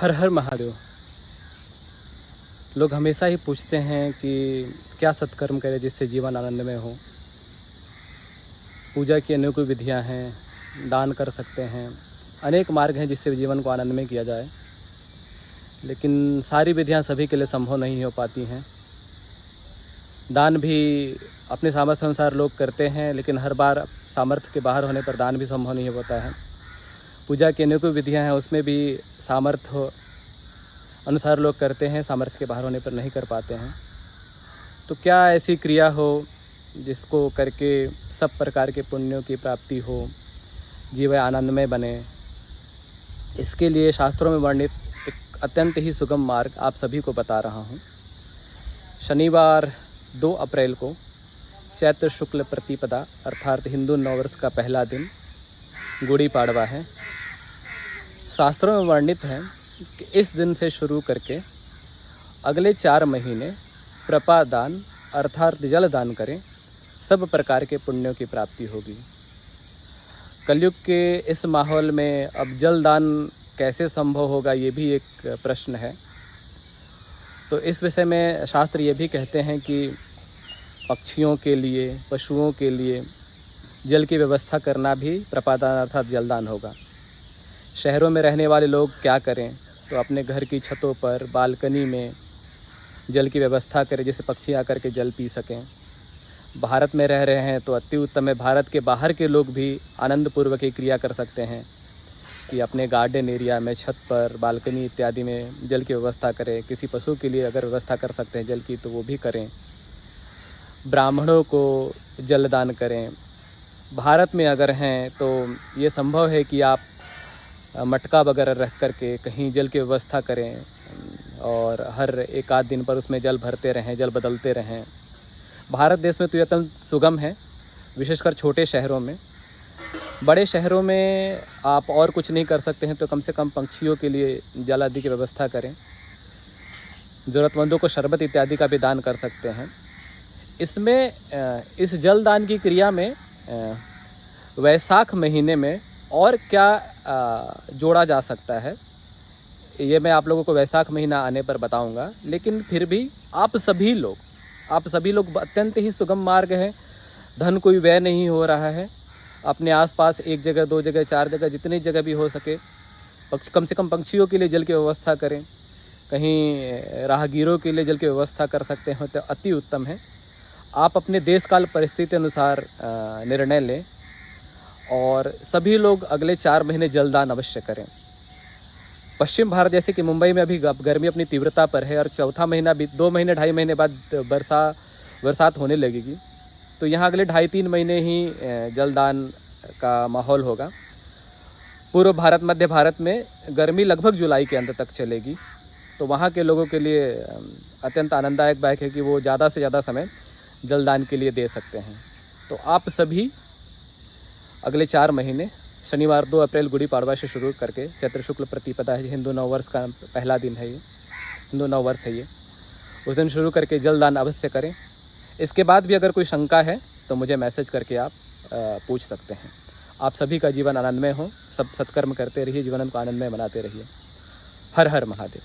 हर हर महादेव। लोग हमेशा ही पूछते हैं कि क्या सत्कर्म करें जिससे जीवन आनंदमय हो। पूजा की अनेक विधियां हैं, दान कर सकते हैं, अनेक मार्ग हैं जिससे जीवन को आनंदमय किया जाए, लेकिन सारी विधियां सभी के लिए संभव नहीं हो पाती हैं। दान भी अपने सामर्थ्य अनुसार लोग करते हैं, लेकिन हर बार सामर्थ्य के बाहर होने पर दान भी संभव नहीं हो पाता है। पूजा की अनेकों विधियां हैं, उसमें भी सामर्थ्य अनुसार लोग करते हैं, सामर्थ्य के बाहर होने पर नहीं कर पाते हैं। तो क्या ऐसी क्रिया हो जिसको करके सब प्रकार के पुण्यों की प्राप्ति हो, जीवन आनंदमय बने? इसके लिए शास्त्रों में वर्णित एक अत्यंत ही सुगम मार्ग आप सभी को बता रहा हूँ। शनिवार 2 अप्रैल को चैत्र शुक्ल प्रतिपदा अर्थात हिंदू नववर्ष का पहला दिन गुड़ी पाड़वा है। शास्त्रों में वर्णित है कि इस दिन से शुरू करके अगले 4 महीने प्रपादान अर्थात जल दान करें, सब प्रकार के पुण्यों की प्राप्ति होगी। कलयुग के इस माहौल में अब जल दान कैसे संभव होगा, ये भी एक प्रश्न है। तो इस विषय में शास्त्र ये भी कहते हैं कि पक्षियों के लिए, पशुओं के लिए जल की व्यवस्था करना भी प्रपादान अर्थात जलदान होगा। शहरों में रहने वाले लोग क्या करें, तो अपने घर की छतों पर, बालकनी में जल की व्यवस्था करें जिससे पक्षी आकर के जल पी सकें। भारत में रह रहे हैं तो अति उत्तम है। भारत के बाहर के लोग भी आनंदपूर्वक ये क्रिया कर सकते हैं कि अपने गार्डन एरिया में, छत पर, बालकनी इत्यादि में जल की व्यवस्था करें। किसी पशु के लिए अगर व्यवस्था कर सकते हैं जल की तो वो भी करें। ब्राह्मणों को जलदान करें। भारत में अगर हैं तो ये संभव है कि आप मटका वगैरह रख करके कहीं जल की व्यवस्था करें और हर एक आध दिन पर उसमें जल भरते रहें, जल बदलते रहें। भारत देश में तो ये अत्यंत सुगम है, विशेषकर छोटे शहरों में। बड़े शहरों में आप और कुछ नहीं कर सकते हैं तो कम से कम पंछियों के लिए जल आदि की व्यवस्था करें। ज़रूरतमंदों को शरबत इत्यादि का भी दान कर सकते हैं। इसमें इस जल दान की क्रिया में वैशाख महीने में और क्या जोड़ा जा सकता है, ये मैं आप लोगों को वैशाख महीना आने पर बताऊंगा। लेकिन फिर भी आप सभी लोग अत्यंत ही सुगम मार्ग है। धन कोई व्यय नहीं हो रहा है। अपने आसपास 1 जगह, 2 जगह, 4 जगह, जितनी जगह भी हो सके कम से कम पंछियों के लिए जल की व्यवस्था करें। कहीं राहगीरों के लिए जल की व्यवस्था कर सकते हैं तो अति उत्तम है। आप अपने देश काल परिस्थिति अनुसार निर्णय लें और सभी लोग अगले 4 महीने जलदान अवश्य करें। पश्चिम भारत जैसे कि मुंबई में अभी गर्मी अपनी तीव्रता पर है और चौथा महीना भी 2 महीने 2.5 महीने बाद बरसात होने लगेगी। तो यहाँ अगले 2.5-3 महीने ही जलदान का माहौल होगा। पूर्व भारत, मध्य भारत में गर्मी लगभग जुलाई के अंत तक चलेगी। तो वहाँ के लोगों के लिए अत्यंत आनंददायक बात है कि वो ज़्यादा से ज़्यादा समय जलदान के लिए दे सकते हैं। तो आप सभी अगले 4 महीने शनिवार 2 अप्रैल गुड़ी पाड़वा से शुरू करके चैत्र शुक्ल प्रतिपदा है, हिंदू नववर्ष का पहला दिन है, ये हिंदू नववर्ष है, ये उस दिन शुरू करके जलदान अवश्य करें। इसके बाद भी अगर कोई शंका है तो मुझे मैसेज करके आप पूछ सकते हैं। आप सभी का जीवन आनंदमय हो, सब सत्कर्म करते रहिए, जीवन को आनंदमय बनाते रहिए। हर हर महादेव।